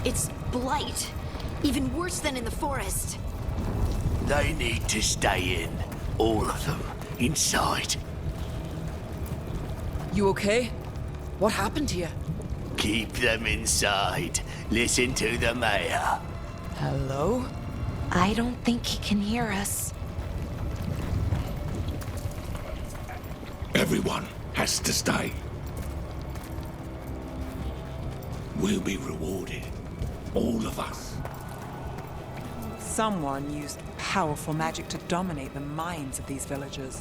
It's blight. Even worse than in the forest. They need to stay in. All of them. Inside. You okay? What happened to you? Keep them inside. Listen to the mayor. Hello? I don't think he can hear us. Everyone has to stay. We'll be rewarded. All of us. Someone used powerful magic to dominate the minds of these villagers.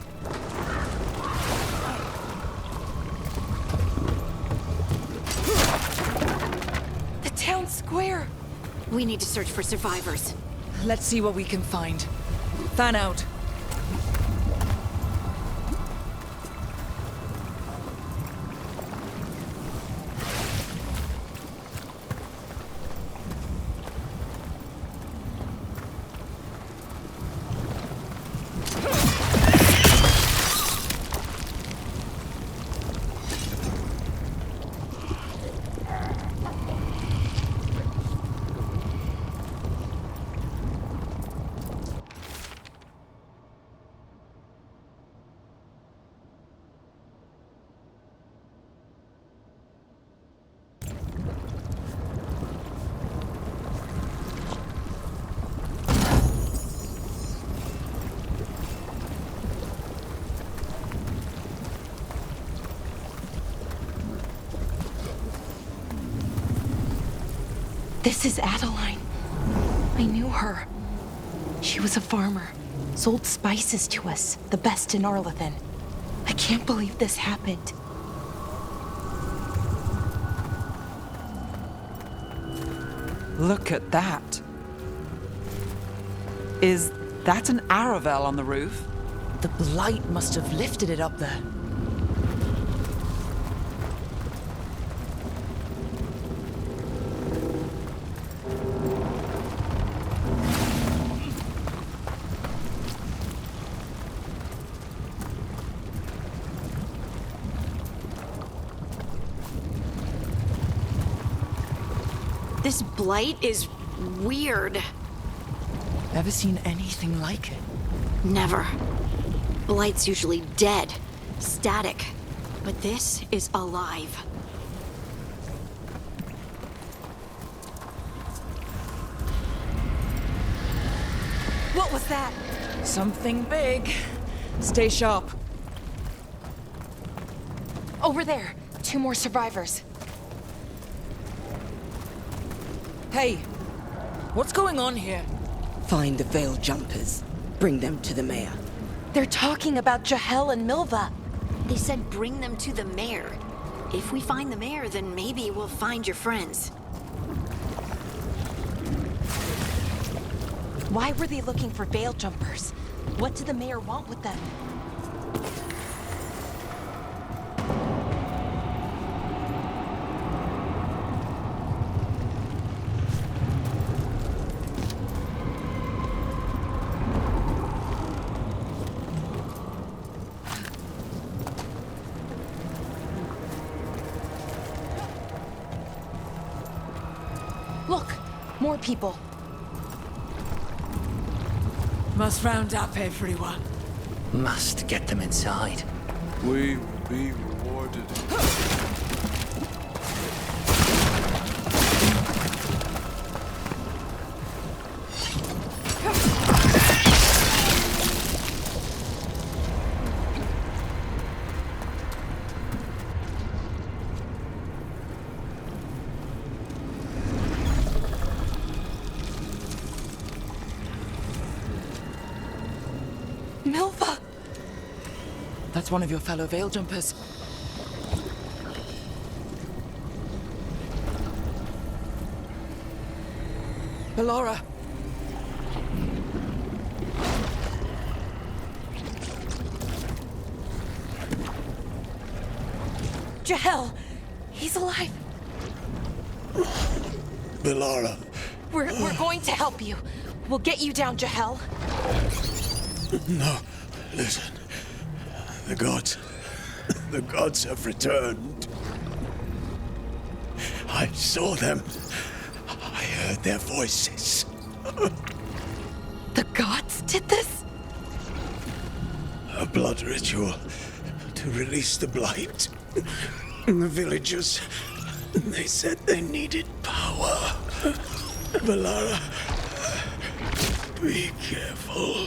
The town square! We need to search for survivors. Let's see what we can find. Fan out. This is Adeline. I knew her. She was a farmer, sold spices to us, the best in Arlathan. I can't believe this happened. Look at that. Is that an Aravel on the roof? The blight must have lifted it up there. This blight is weird. Ever seen anything like it? Never. Blight's usually dead, static. But this is alive. What was that? Something big. Stay sharp. Over there. 2 more survivors. Hey, what's going on here? Find the veil jumpers. Bring them to the mayor. They're talking about Jahel and Milva. They said bring them to the mayor. If we find the mayor, then maybe we'll find your friends. Why were they looking for veil jumpers? What did the mayor want with them? Look, more people. Must round up everyone. Must get them inside. We will be rewarded. Milva! That's one of your fellow veil jumpers. Ballora. Jahel! He's alive! Bilara. We're going to help you. We'll get you down, Jahel. No, listen. The gods have returned. I saw them. I heard their voices. The gods did this? A blood ritual to release the blight. And the villagers, they said they needed power. Valara, be careful.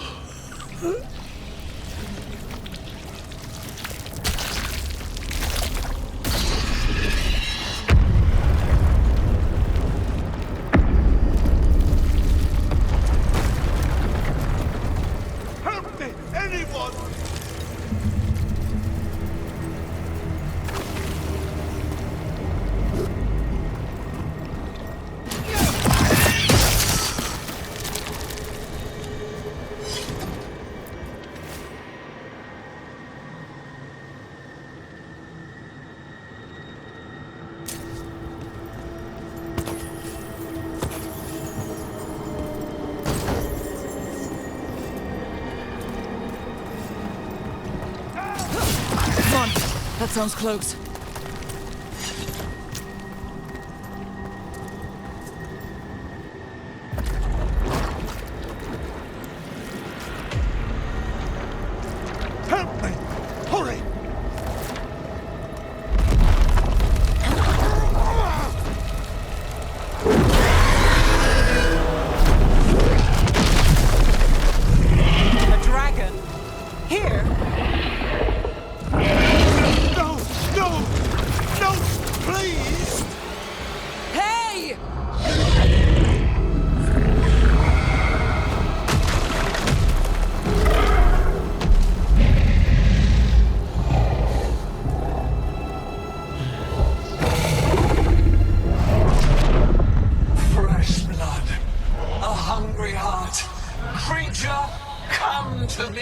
Help me! Anyone! Come on. That sounds close. Help me! Hurry! A dragon? Here? No! No! No! Please! Hey! Fresh blood, a hungry heart. Creature, come to me.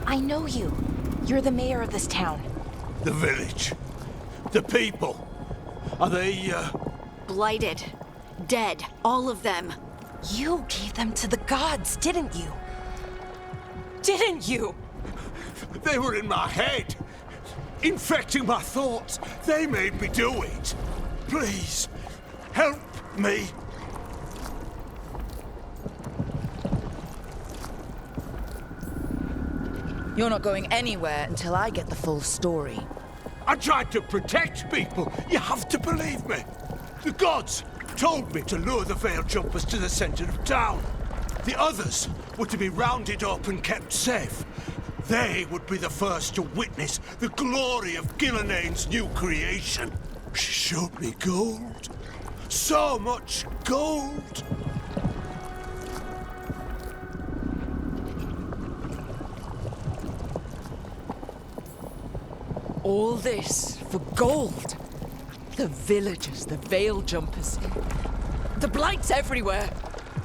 I know you. You're the mayor of this town. The village. The people. Are they, Blighted. Dead. All of them. You gave them to the gods, didn't you? Didn't you? They were in my head. Infecting my thoughts. They made me do it. Please, help me. You're not going anywhere until I get the full story. I tried to protect people. You have to believe me. The gods told me to lure the Veil Jumpers to the center of town. The others were to be rounded up and kept safe. They would be the first to witness the glory of Gillenane's new creation. She showed me gold. So much gold. All this for gold. The villagers, the Veil Jumpers. The blight's everywhere.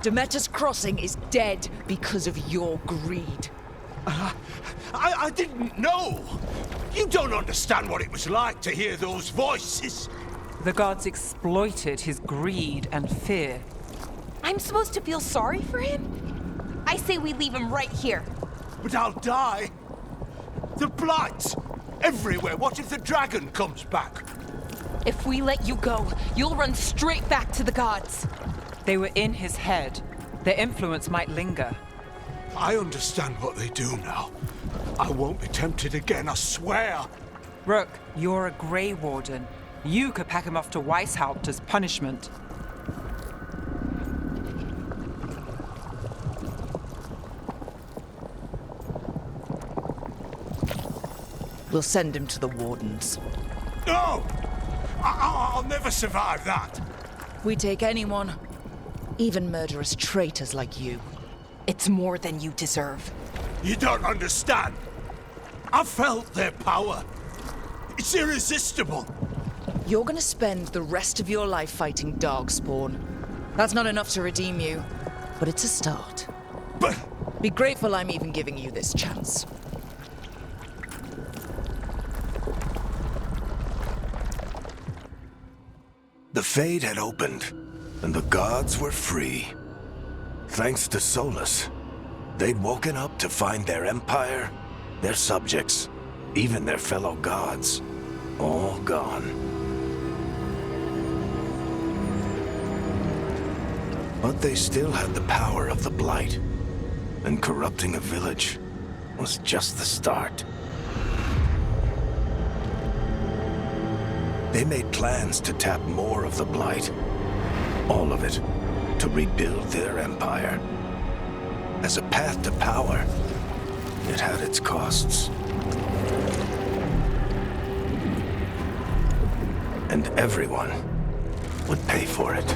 Demeter's Crossing is dead because of your greed. I didn't know. You don't understand what it was like to hear those voices. The gods exploited his greed and fear. I'm supposed to feel sorry for him? I say we leave him right here. But I'll die. The blight everywhere. What if the dragon comes back? If we let you go, you'll run straight back to the gods. They were in his head. Their influence might linger. I understand what they do now. I won't be tempted again, I swear. Rook, you're a Grey Warden. You could pack him off to Weishaupt as punishment. We'll send him to the Wardens. No! I'll never survive that. We take anyone, even murderous traitors like you. It's more than you deserve. You don't understand. I felt their power. It's irresistible. You're gonna spend the rest of your life fighting Darkspawn. That's not enough to redeem you, but it's a start. But Be grateful I'm even giving you this chance. The Fade had opened, and the gods were free. Thanks to Solus, they'd woken up to find their empire, their subjects, even their fellow gods, all gone. But they still had the power of the Blight, and corrupting a village was just the start. They made plans to tap more of the Blight, all of it, to rebuild their empire. As a path to power, it had its costs. And everyone would pay for it.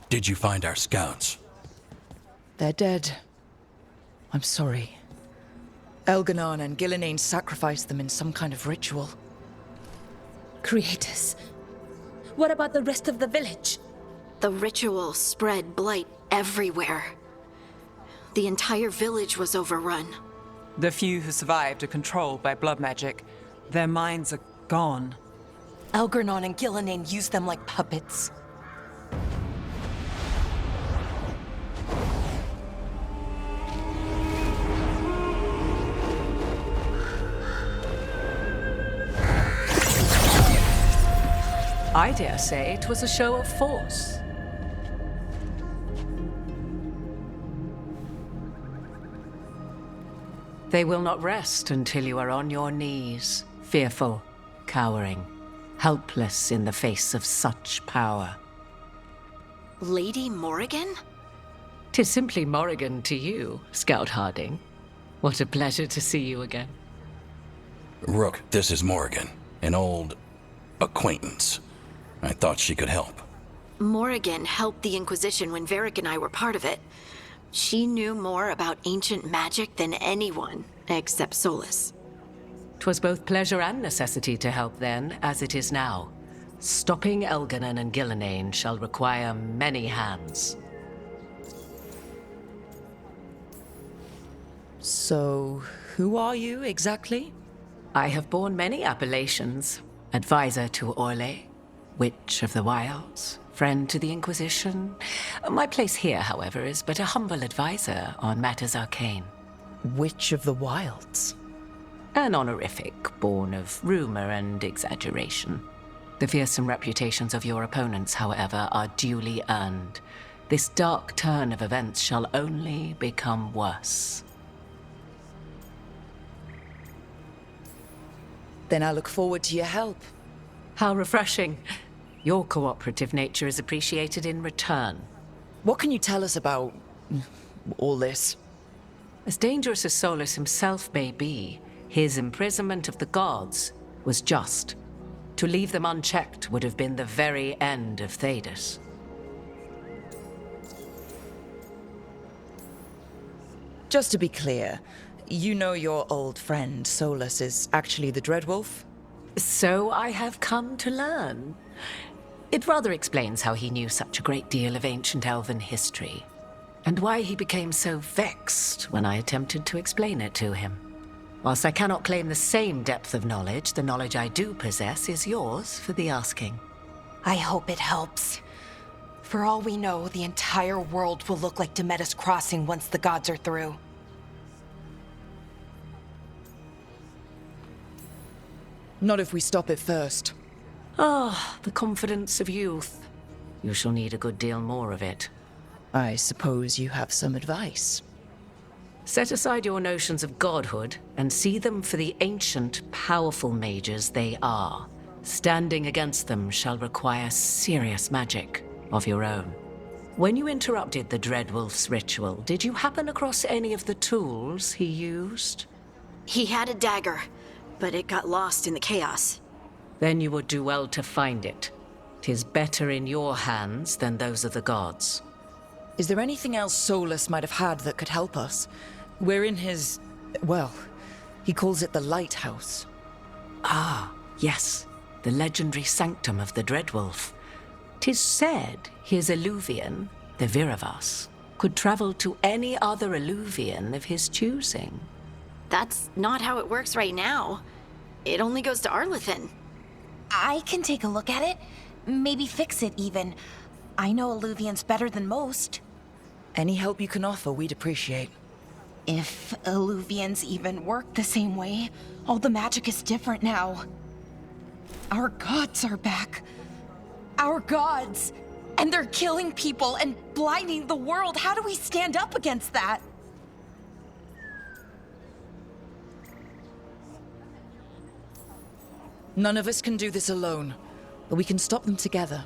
Did you find our scouts? They're dead. I'm sorry. Elganon and Gillenane sacrificed them in some kind of ritual. Creators. What about the rest of the village? The ritual spread blight everywhere. The entire village was overrun. The few who survived are controlled by blood magic. Their minds are gone. Elgarnon and Gillenane used them like puppets. I dare say it was a show of force. They will not rest until you are on your knees, fearful, cowering, helpless in the face of such power. Lady Morrigan? 'Tis simply Morrigan to you, Scout Harding. What a pleasure to see you again. Rook, this is Morrigan, an old acquaintance. I thought she could help. Morrigan helped the Inquisition when Varric and I were part of it. She knew more about ancient magic than anyone, except Solus. 'Twas both pleasure and necessity to help then, as it is now. Stopping Elganon and Gillenane shall require many hands. So, who are you exactly? I have borne many appellations. Advisor to Orlais, Witch of the Wilds, friend to the Inquisition. My place here, however, is but a humble advisor on matters arcane. Witch of the Wilds? An honorific born of rumor and exaggeration. The fearsome reputations of your opponents, however, are duly earned. This dark turn of events shall only become worse. Then I look forward to your help. How refreshing. Your cooperative nature is appreciated in return. What can you tell us about all this? As dangerous as Solus himself may be, his imprisonment of the gods was just. To leave them unchecked would have been the very end of Thedas. Just to be clear, you know your old friend Solus is actually the Dreadwolf? So I have come to learn. It rather explains how he knew such a great deal of ancient elven history, and why he became so vexed when I attempted to explain it to him. Whilst I cannot claim the same depth of knowledge, the knowledge I do possess is yours for the asking. I hope it helps. For all we know, the entire world will look like Demetus Crossing once the gods are through. Not if we stop it first. Ah, the confidence of youth. You shall need a good deal more of it. I suppose you have some advice. Set aside your notions of godhood and see them for the ancient, powerful mages they are. Standing against them shall require serious magic of your own. When you interrupted the Dreadwolf's ritual, did you happen across any of the tools he used? He had a dagger, but it got lost in the chaos. Then you would do well to find it. 'Tis better in your hands than those of the gods. Is there anything else Solus might have had that could help us? We're in his... well, he calls it the Lighthouse. Ah, yes. The legendary sanctum of the Dreadwolf. 'Tis said his Illuvian, the Viravas, could travel to any other Illuvian of his choosing. That's not how it works right now. It only goes to Arlethan. I can take a look at it. Maybe fix it, even. I know Illuvians better than most. Any help you can offer, we'd appreciate. If Illuvians even work the same way, all the magic is different now. Our gods are back. Our gods! And they're killing people and blinding the world. How do we stand up against that? None of us can do this alone, but we can stop them together.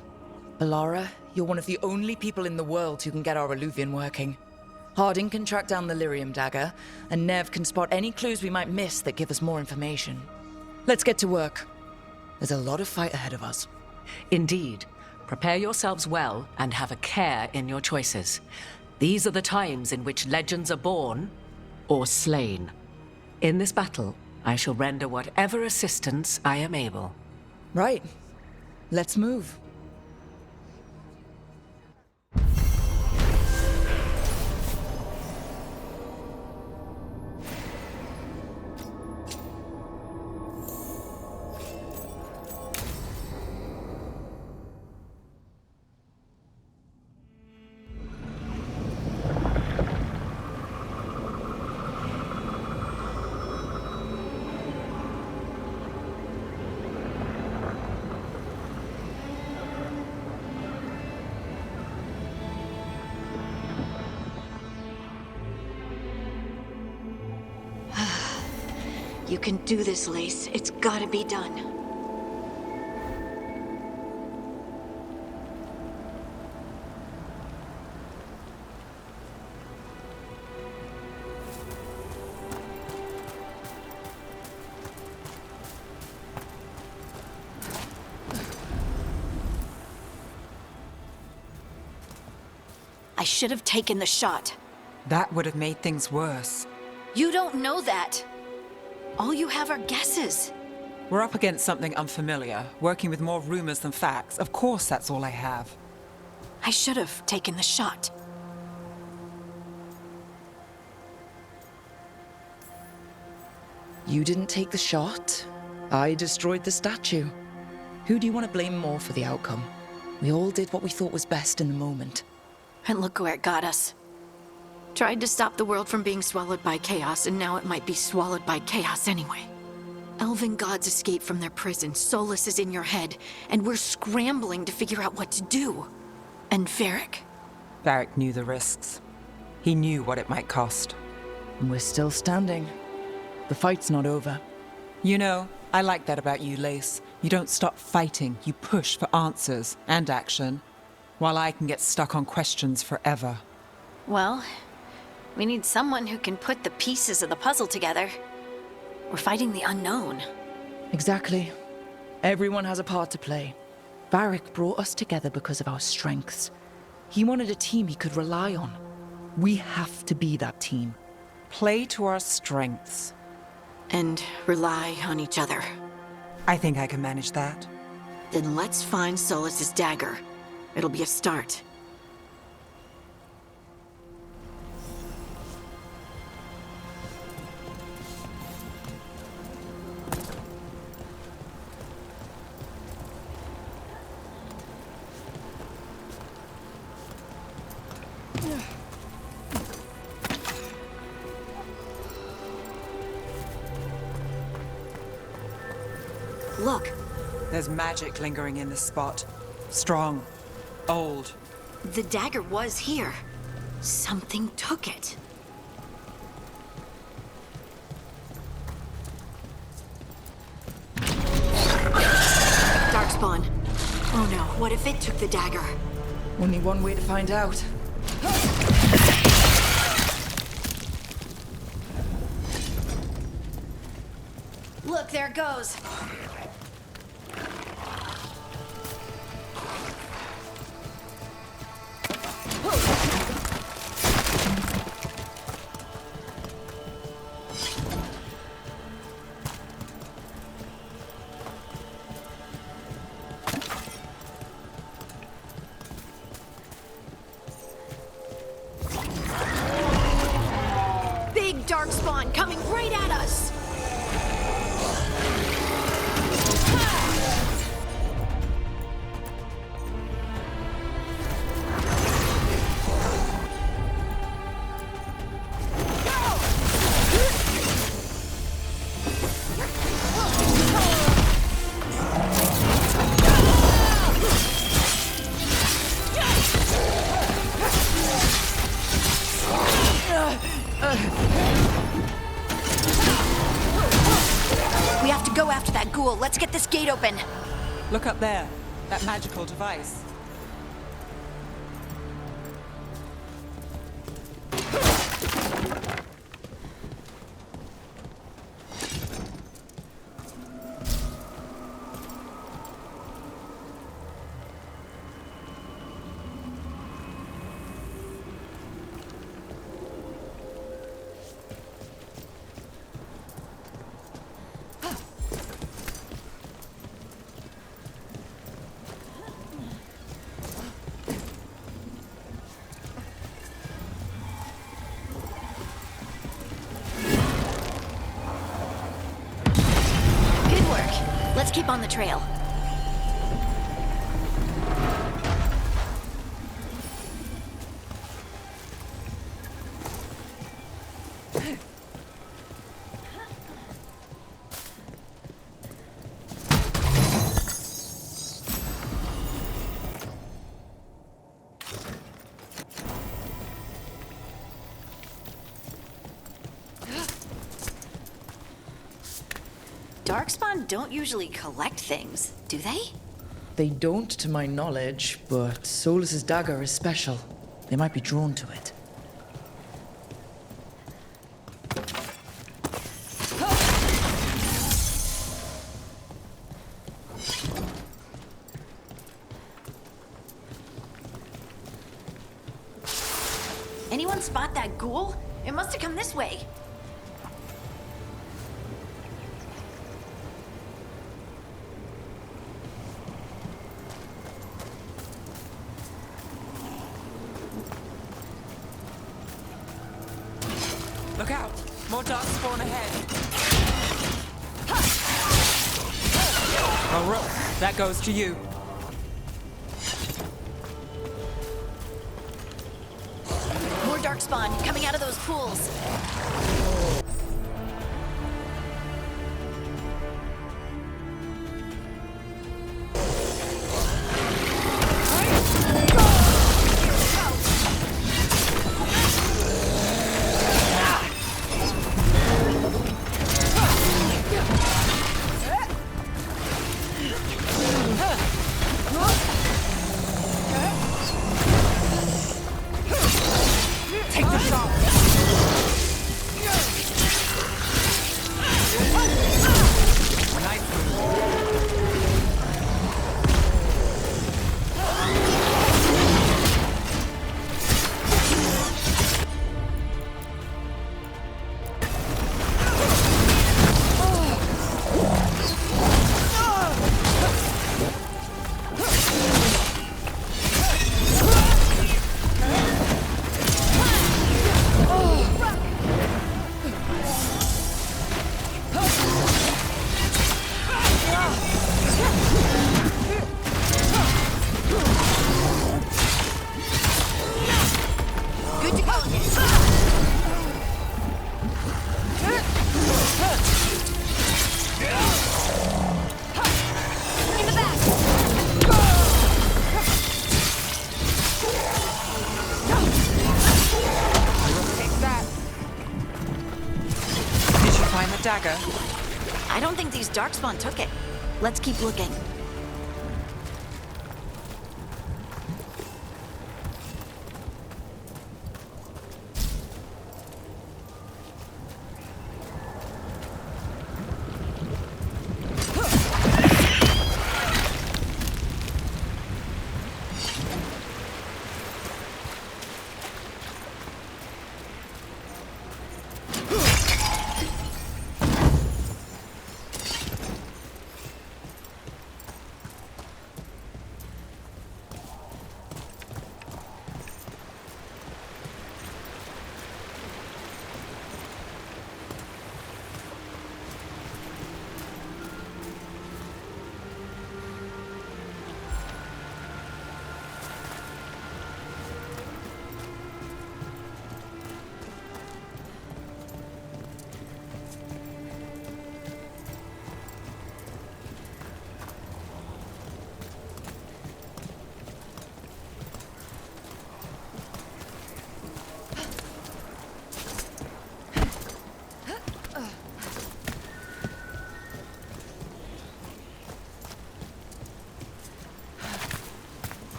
Alara, you're one of the only people in the world who can get our Illuvian working. Harding can track down the Lyrium dagger, and Nev can spot any clues we might miss that give us more information. Let's get to work. There's a lot of fight ahead of us. Indeed. Prepare yourselves well and have a care in your choices. These are the times in which legends are born or slain. In this battle, I shall render whatever assistance I am able. Right. Let's move. You can do this, Lace. It's gotta be done. I should have taken the shot. That would have made things worse. You don't know that. All you have are guesses. We're up against something unfamiliar, working with more rumors than facts. Of course, that's all I have. I should have taken the shot. You didn't take the shot. I destroyed the statue. Who do you want to blame more for the outcome? We all did what we thought was best in the moment. And look where it got us. Tried to stop the world from being swallowed by chaos, and now it might be swallowed by chaos anyway. Elven gods escaped from their prison, Solus is in your head, and we're scrambling to figure out what to do. And Varric? Varric knew the risks. He knew what it might cost. And we're still standing. The fight's not over. You know, I like that about you, Lace. You don't stop fighting, you push for answers and action, while I can get stuck on questions forever. Well, we need someone who can put the pieces of the puzzle together. We're fighting the unknown. Exactly. Everyone has a part to play. Varric brought us together because of our strengths. He wanted a team he could rely on. We have to be that team. Play to our strengths. And rely on each other. I think I can manage that. Then let's find Solus's dagger. It'll be a start. Look. There's magic lingering in this spot. Strong. Old. The dagger was here. Something took it. Darkspawn. Oh no, what if it took the dagger? Only one way to find out. Look, there it goes. Big Darkspawn coming right at us! We have to go after that ghoul. Let's get this gate open. Look up there. That magical device. Let's keep on the trail. Darkspawn don't usually collect things, do they? They don't, to my knowledge, but Solus's dagger is special. They might be drawn to it. Anyone spot that ghoul? It must have come this way. Look out! More dark spawn ahead. Oh, Rook. That goes to you. More darkspawn coming out of those pools. Dagger. I don't think these darkspawn took it. Let's keep looking.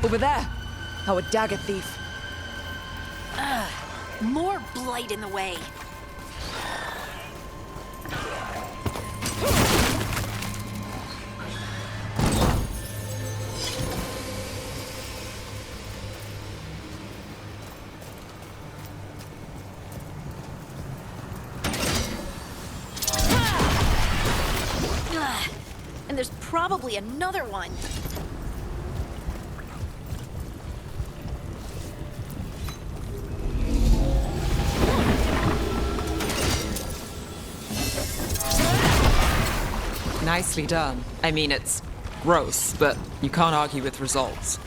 Over there! Our dagger thief. More blight in the way. And there's probably another one. Nicely done. I mean, it's gross, but you can't argue with results.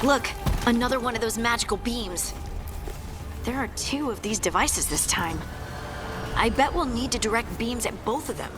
Look, another one of those magical beams. There are 2 of these devices this time. I bet we'll need to direct beams at both of them.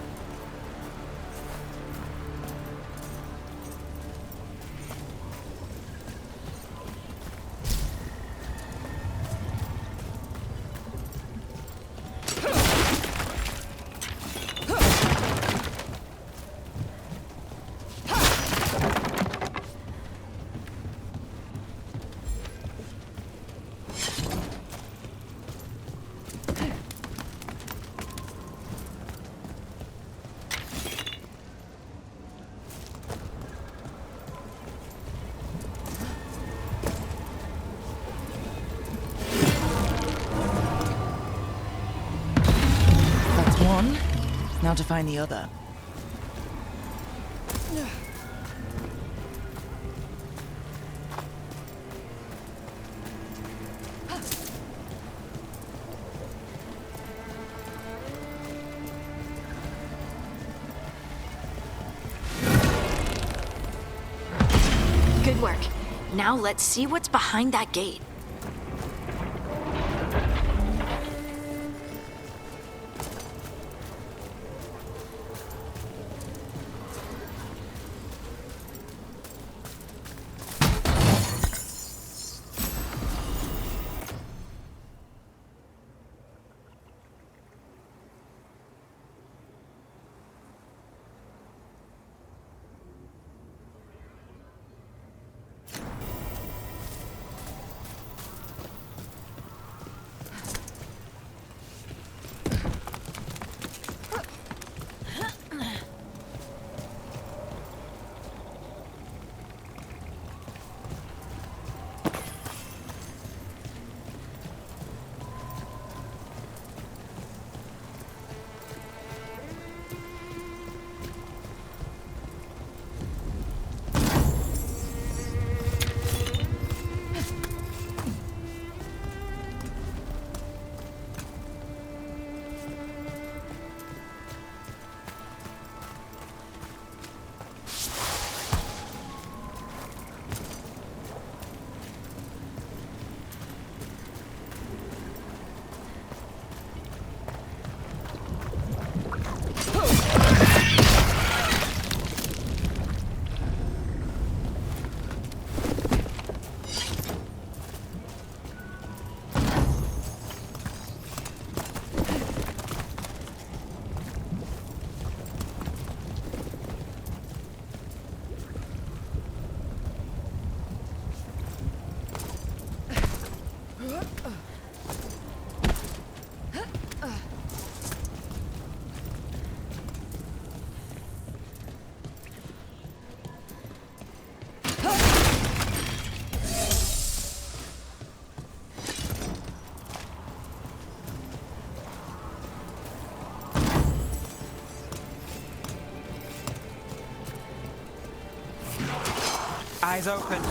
One. Now to find the other. Good work. Now let's see what's behind that gate. Eyes open.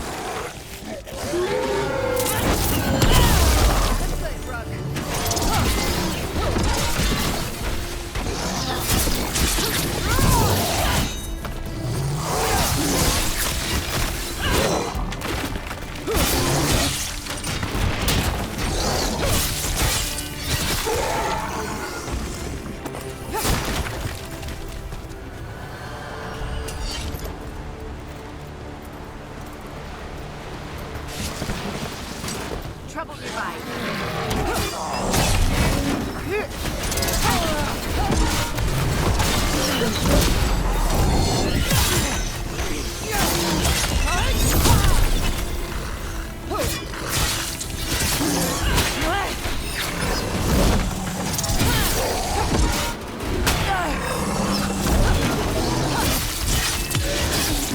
Trouble nearby.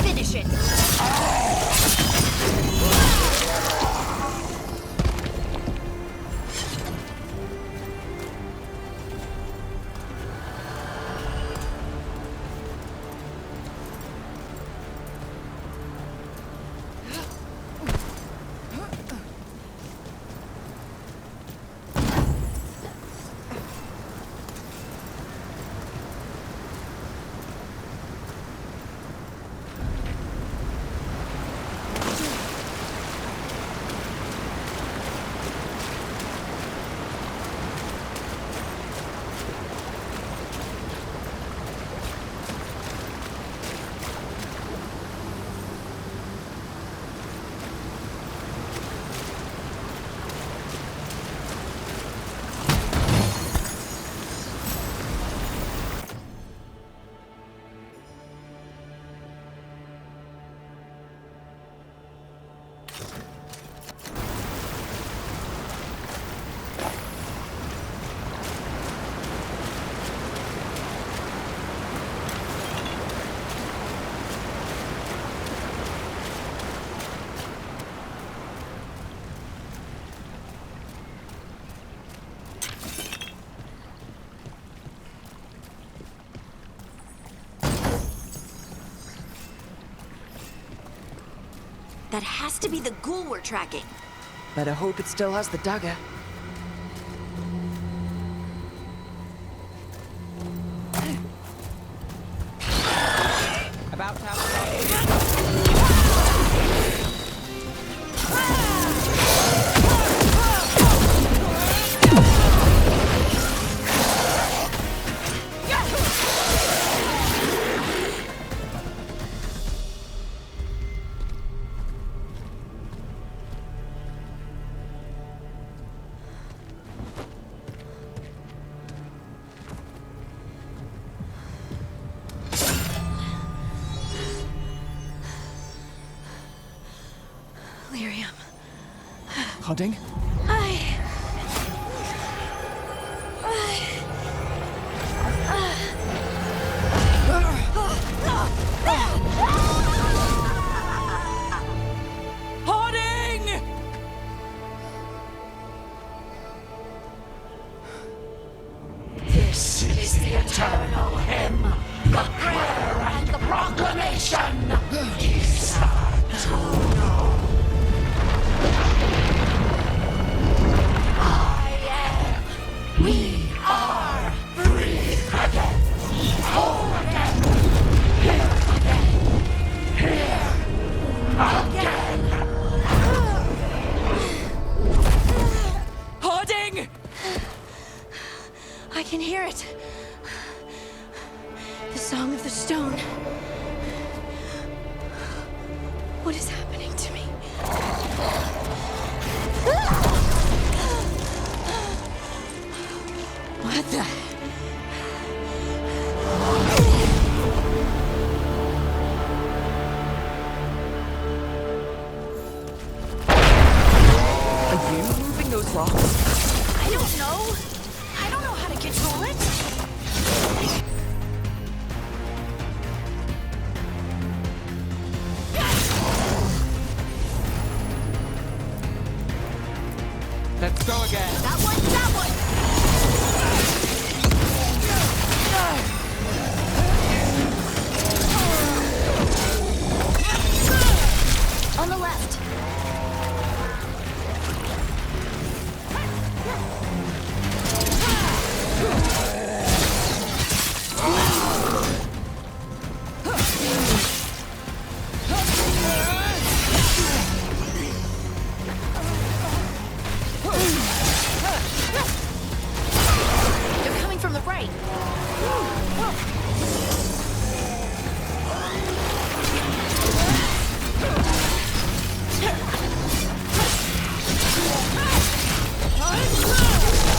Finish it. That has to be the ghoul we're tracking. Better hope it still has the dagger. About to have Lyrium. Hodding? Hoarding! This is the eternal hymn, the prayer and the proclamation. We are free again, whole again, here again. Hoarding! I can hear it. The Song of the Stone. What is happening to me? What the? Are you moving those rocks? I don't know. I don't know how to control it. Let's go again. That one. On the left. They're coming from the right.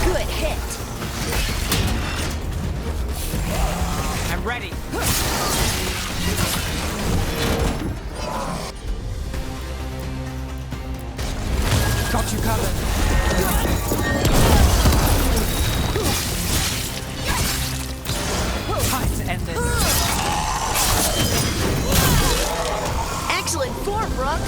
Good hit. I'm ready. Got you covered. Time to end this. Excellent form, Brooke.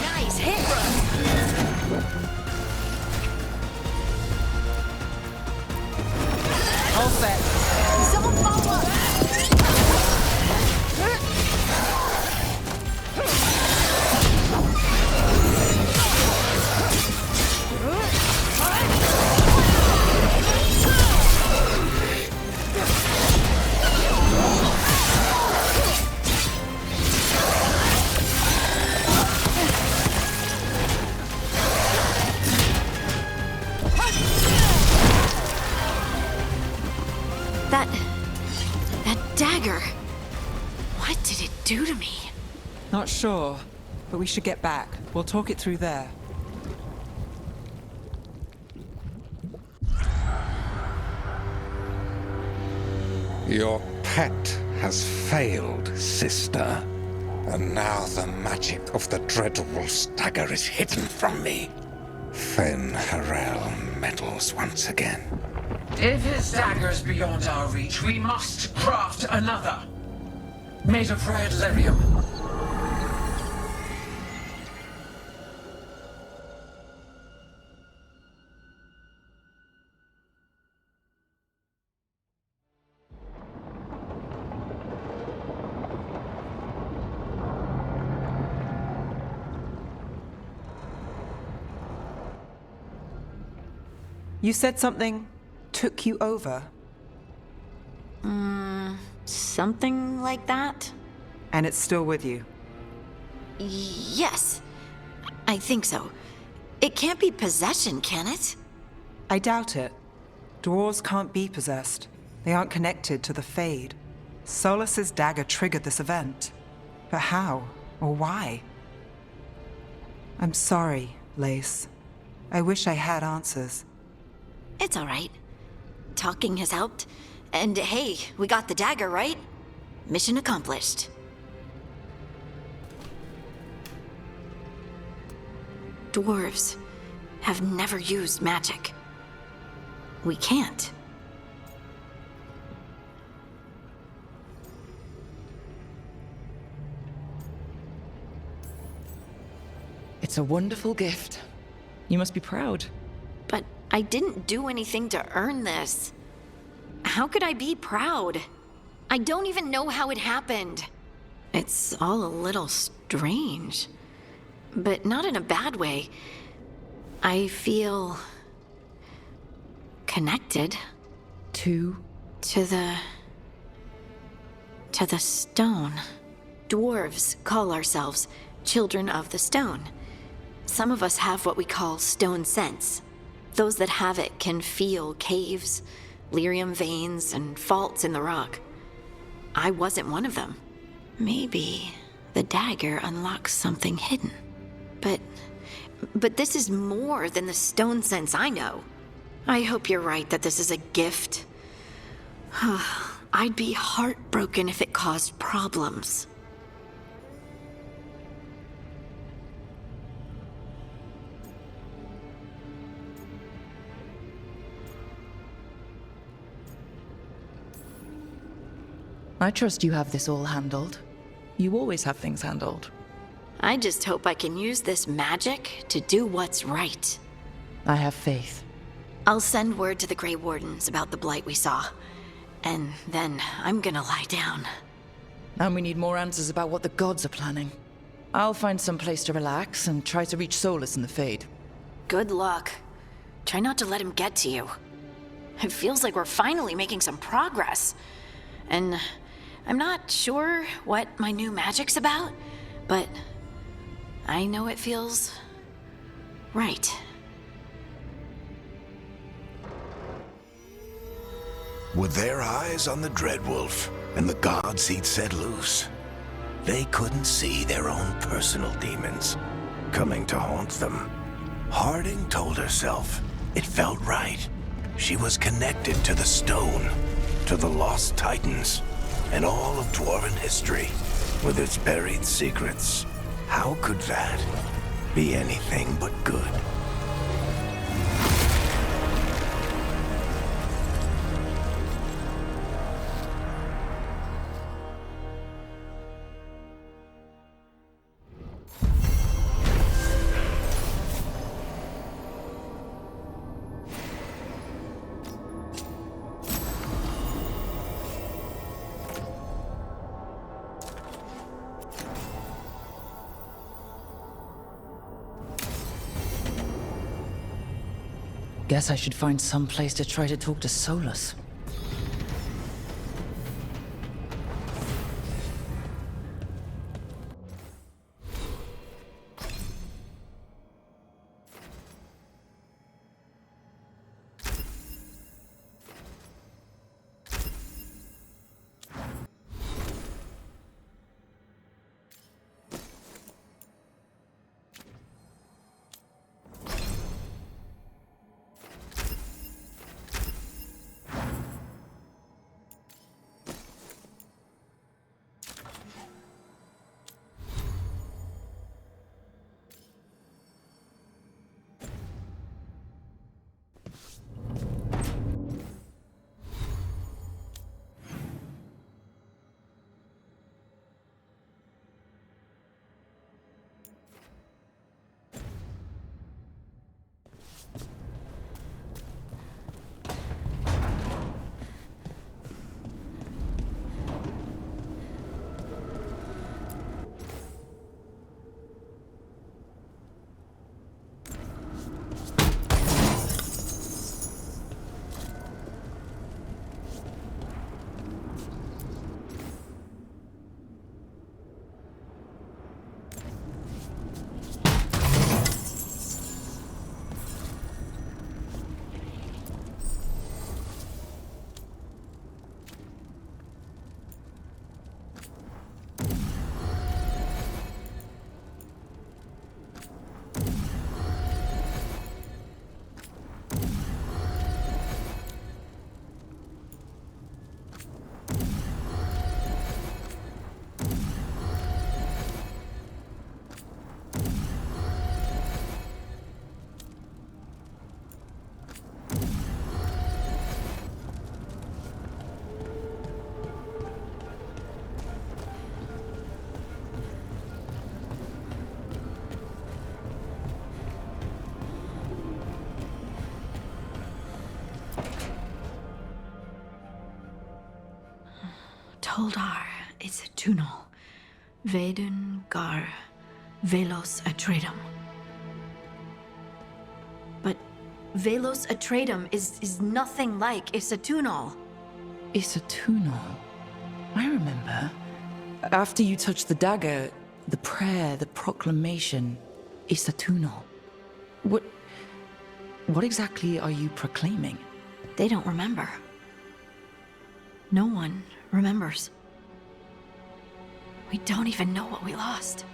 Nice hit, Brooke. All set. Someone follow up. dagger. What did it do to me? Not sure, but we should get back. We'll talk it through there. Your pet has failed, sister. And now the magic of the Dreadwolf's dagger is hidden from me. Fen Harel meddles once again. If his dagger's beyond our reach, we must craft another. Made of red lyrium. You said something took you over, Something like that? and it's still with you. Yes. I think so. It can't be possession, can it? I doubt it. Dwarves can't be possessed. They aren't connected to the Fade. Solus's dagger triggered this event. But how? Or why? I'm sorry, Lace. I wish I had answers. It's all right. Talking has helped. And hey, we got the dagger, right? Mission accomplished. Dwarves have never used magic. We can't. It's a wonderful gift. You must be proud. But I didn't do anything to earn this. How could I be proud? I don't even know how it happened. It's all a little strange. But not in a bad way. I feel... connected. To the stone. Dwarves call ourselves children of the stone. Some of us have what we call stone sense. Those that have it can feel caves, lyrium veins, and faults in the rock. I wasn't one of them. Maybe the dagger unlocks something hidden. But this is more than the stone sense I know. I hope you're right that this is a gift. I'd be heartbroken if it caused problems. I trust you have this all handled. You always have things handled. I just hope I can use this magic to do what's right. I have faith. I'll send word to the Grey Wardens about the blight we saw. And then I'm gonna lie down. And we need more answers about what the gods are planning. I'll find some place to relax and try to reach Solus in the Fade. Good luck. Try not to let him get to you. It feels like we're finally making some progress. And I'm not sure what my new magic's about, but I know it feels right. With their eyes on the Dreadwolf and the gods he'd set loose, they couldn't see their own personal demons coming to haunt them. Harding told herself it felt right. She was connected to the stone, to the lost titans, and all of Dwarven history, with its buried secrets. How could that be anything but good? Guess I should find some place to try to talk to Solus. Toldar, it's a Tunal. Veilguard, Velos Atreidim. But Velos Atreidim is nothing like Isatunal. Isatunal? I remember. After you touched the dagger, the prayer, the proclamation, Isatunal. What exactly are you proclaiming? They don't remember. No one remembers. We don't even know what we lost.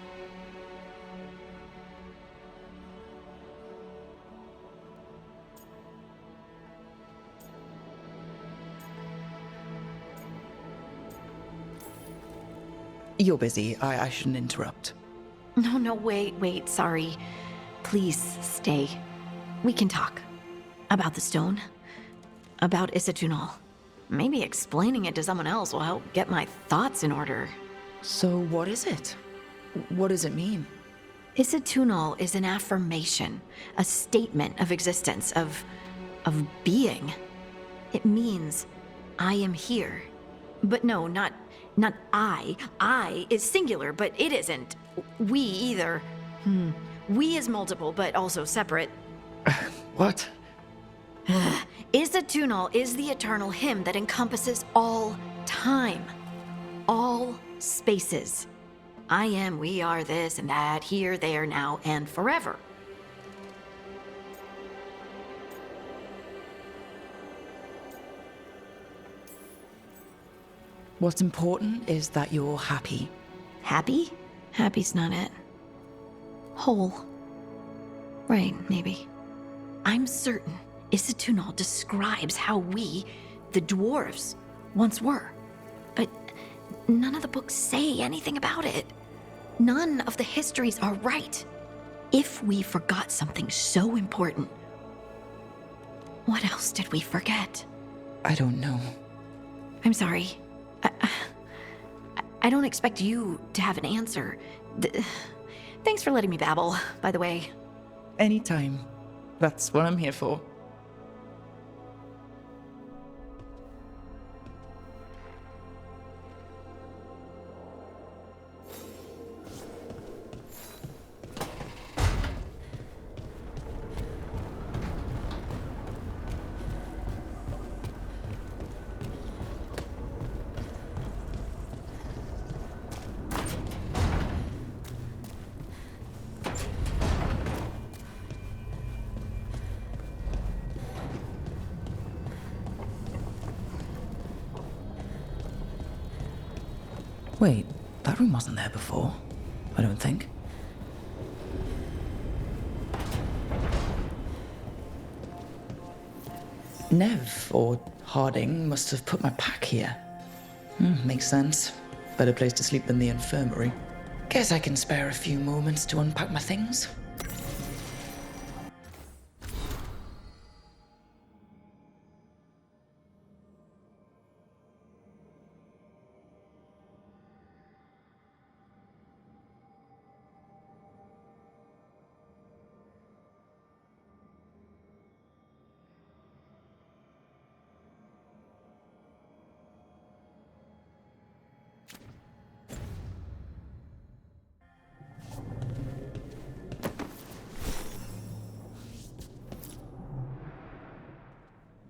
You're busy. I shouldn't interrupt. No, wait, sorry. Please, stay. We can talk. About the stone. About Isatunal. Maybe explaining it to someone else will help get my thoughts in order. So what is it? What does it mean? Isatunal is an affirmation, a statement of existence, of being. It means, I am here. But no, not I. I is singular, but it isn't. We either. We is multiple, but also separate. What? Isatunal is the eternal hymn that encompasses all time. All spaces. I am, we are, this and that, here, there, now, and forever. What's important is that you're happy. Happy? Happy's not it. Whole. Right, maybe. I'm certain Isatunal describes how we, the dwarves, once were. But none of the books say anything about it. None of the histories are right. If we forgot something so important, what else did we forget? I don't know. I'm sorry. I don't expect you to have an answer. Thanks for letting me babble, by the way. Anytime. That's what I'm here for. Wait, that room wasn't there before. I don't think. Nev, or Harding, must have put my pack here. Makes sense. Better place to sleep than the infirmary. Guess I can spare a few moments to unpack my things.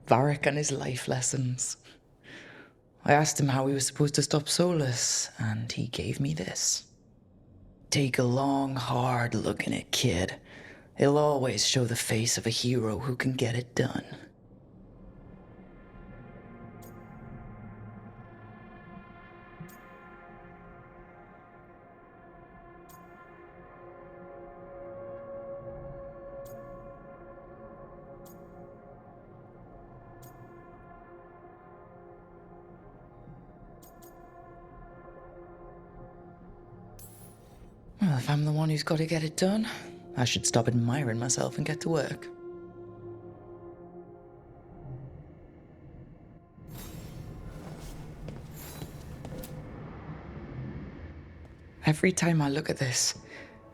Varric and his life lessons. I asked him how he was supposed to stop Solus, and he gave me this. Take a long, hard look in it, kid. It'll always show the face of a hero who can get it done. Well, if I'm the one who's got to get it done, I should stop admiring myself and get to work. Every time I look at this,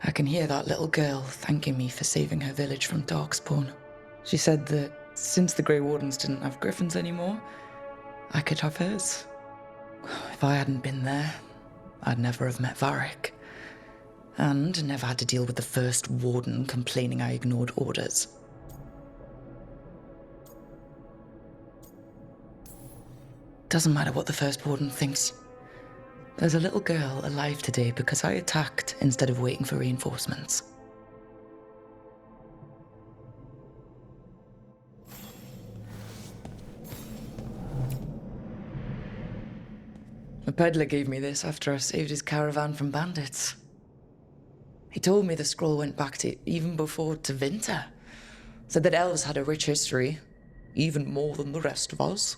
I can hear that little girl thanking me for saving her village from Darkspawn. She said that since the Grey Wardens didn't have griffins anymore, I could have hers. If I hadn't been there, I'd never have met Varric. And never had to deal with the first warden complaining I ignored orders. Doesn't matter what the first warden thinks. There's a little girl alive today because I attacked instead of waiting for reinforcements. A peddler gave me this after I saved his caravan from bandits. He told me the scroll went back to even before Tevinter. Said that elves had a rich history, even more than the rest of us.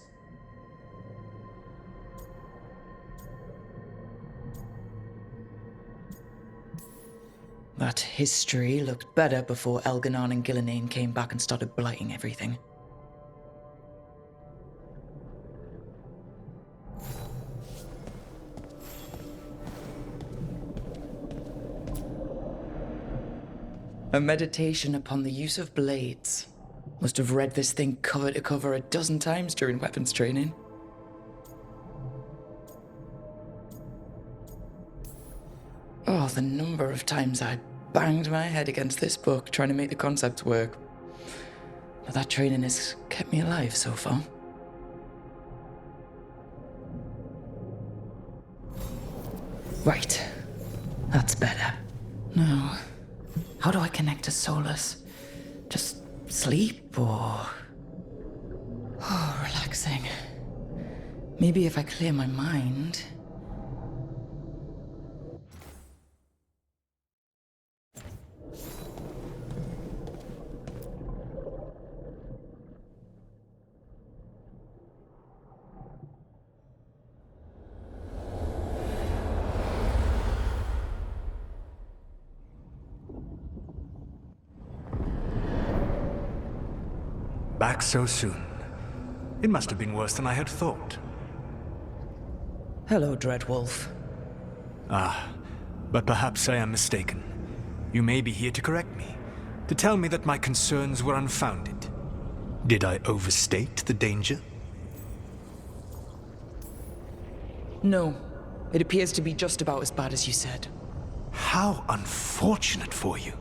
That history looked better before Elganon and Gillenane came back and started blighting everything. A meditation upon the use of blades. Must have read this thing cover to cover a dozen times during weapons training. Oh, the number of times I banged my head against this book trying to make the concepts work. But that training has kept me alive so far. Right. That's better. Now, how do I connect to Solus? Just sleep or... Oh, relaxing. Maybe if I clear my mind... Back so soon. It must have been worse than I had thought. Hello, Dreadwolf. Ah, but perhaps I am mistaken. You may be here to correct me, to tell me that my concerns were unfounded. Did I overstate the danger? No. It appears to be just about as bad as you said. How unfortunate for you.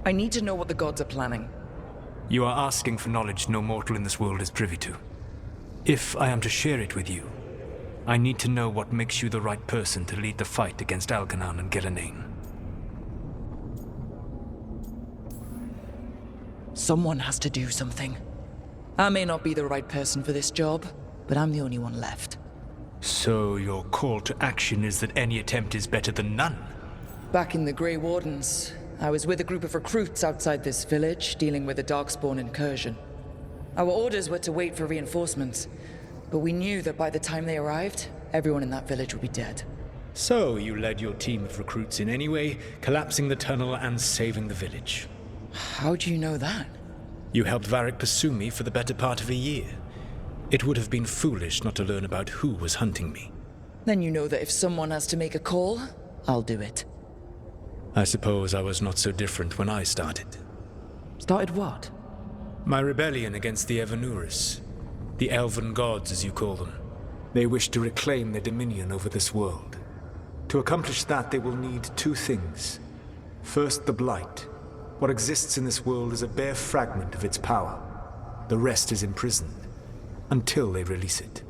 I need to know what the gods are planning. You are asking for knowledge no mortal in this world is privy to. If I am to share it with you, I need to know what makes you the right person to lead the fight against Elganon and Gillenane. Someone has to do something. I may not be the right person for this job, but I'm the only one left. So your call to action is that any attempt is better than none? Back in the Grey Wardens, I was with a group of recruits outside this village, dealing with a Darkspawn incursion. Our orders were to wait for reinforcements, but we knew that by the time they arrived, everyone in that village would be dead. So you led your team of recruits in any way, collapsing the tunnel and saving the village. How do you know that? You helped Varric pursue me for the better part of a year. It would have been foolish not to learn about who was hunting me. Then you know that if someone has to make a call, I'll do it. I suppose I was not so different when I started. Started what? My rebellion against the Evanuris. The elven gods, as you call them. They wish to reclaim their dominion over this world. To accomplish that, they will need two things. First, the Blight. What exists in this world is a bare fragment of its power. The rest is imprisoned, until they release it.